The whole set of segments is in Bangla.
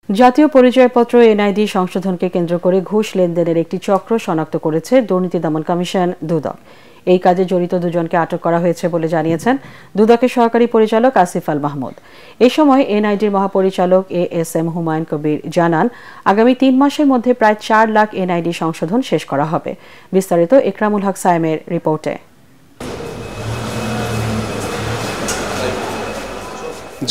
জাতীয় পরিচয়পত্র এনআইডি সংশোধনকে কেন্দ্র করে ঘুষ লেনদেনের একটি চক্র শনাক্ত করেছে দুর্নীতি দমন কমিশন দুদক। এই কাজে জড়িত দুজনকে আটক করা হয়েছে বলে জানিয়েছেন দুদকের সহকারী পরিচালক আসিফ আল মাহমুদ। এই সময় এনআইডির মহাপরিচালক এএসএম হুমায়ুন কবির জানান, আগামী ৩ মাসের মধ্যে প্রায় ৪ লাখ এনআইডি সংশোধন শেষ করা হবে। বিস্তারিত ইকরামুল হক সায়েমের রিপোর্টে।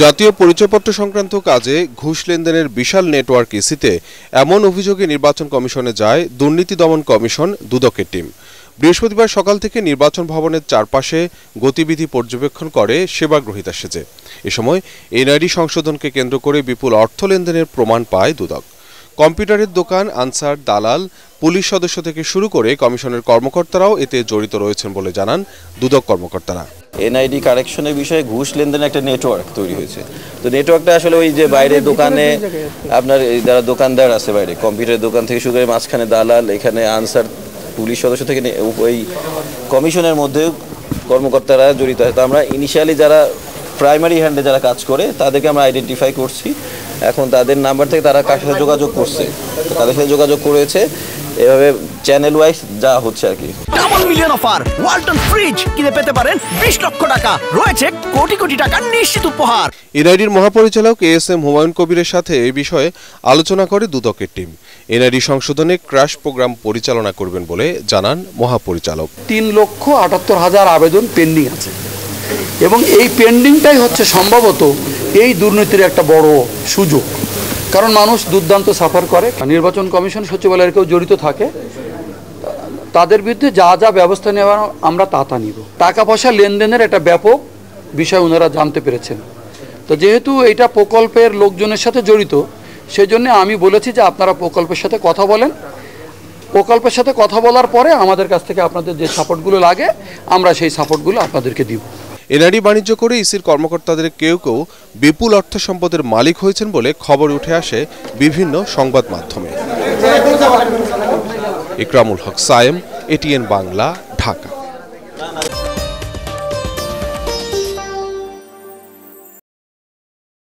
জাতীয় পরিচয়পত্র সংক্রান্ত কাজে ঘুষ লেনদেনের বিশাল নেটওয়ার্ক ইসিতে এমন অভিযোগে নির্বাচন কমিশনে যায় দুর্নীতি দমন কমিশন দুদকের টিম। বৃহস্পতিবার সকাল থেকে নির্বাচন ভবনের চারপাশে গতিবিধি পর্যবেক্ষণ করে সেবাগ্রহীতা সেজে। এ সময় এনআইডি সংশোধনকে কেন্দ্র করে বিপুল অর্থ লেনদেনের প্রমাণ পায় দুদক। কম্পিউটারের দোকান, আনসার, দালাল, পুলিশ সদস্য থেকে শুরু করে কমিশনের কর্মকর্তারাও এতে জড়িত রয়েছেন বলে জানান দুদক কর্মকর্তারা। এনআইডি কারেকশনের বিষয়ে ঘুষ লেনদেনের একটা নেটওয়ার্ক তৈরি হয়েছে। তো নেটওয়ার্কটা আসলে ওই যে বাইরে দোকানে আপনার যারা দোকানদার আছে বাইরে কম্পিউটার দোকান থেকে শুরু করে মাঝখানে দালাল, এখানে আনসার, পুলিশ সদস্য থেকে ওই কমিশনের মধ্যে কর্মকর্তারা জড়িত হয়। তো আমরা ইনিশিয়ালি যারা প্রাইমারি হ্যান্ডে যারা কাজ করে তাদেরকে আমরা আইডেন্টিফাই করছি। এখন তাদের নাম্বার থেকে তারা কার সাথে যোগাযোগ করছে, তাদের সাথে যোগাযোগ করেছে, এভাবে চ্যানেল ওয়াইজ যা হচ্ছে আর কি। Double million offer Walton fridge কিনে পেতে পারেন 20 লক্ষ টাকা, রয়েছে কোটি কোটি টাকার নিশ্চিত উপহার। এনআইডির মহাপরিচালক এএসএম হুমায়ুন কবিরের সাথে এই বিষয়ে আলোচনা করে দুদকের টিম। এনআইডি সংশোধনে ক্র্যাশ প্রোগ্রাম পরিচালনা করবেন বলে জানান মহাপরিচালক। 3,78,000 আবেদন পেন্ডিং আছে এবং এই পেন্ডিংটাই হচ্ছে সম্ভবত এই দুর্নীতির একটা বড় সুযোগ, কারণ মানুষ দুর্দান্ত সাফার করে। নির্বাচন কমিশন সচিবালয়ের কেউ জড়িত থাকে, তাদের বিরুদ্ধে যা যা ব্যবস্থা নেওয়া আমরা তা নিব। টাকা পয়সা লেনদেনের একটা ব্যাপক বিষয় ওনারা জানতে পেরেছেন। তো যেহেতু এটা প্রকল্পের লোকজনের সাথে জড়িত, সেই জন্য আমি বলেছি যে আপনারা প্রকল্পের সাথে কথা বলেন। প্রকল্পের সাথে কথা বলার পরে আমাদের কাছ থেকে আপনাদের যে সাপোর্টগুলো লাগে আমরা সেই সাপোর্টগুলো আপনাদেরকে দিব। এনআইডি বাণিজ্য করে ইসির কর্মকর্তাদের কেউ কেউ বিপুল অর্থ সম্পদের মালিক হয়েছেন বলে খবর উঠে আসে বিভিন্ন সংবাদ মাধ্যমে। ইকরামুল হক সায়েম, এটিএন বাংলা, ঢাকা।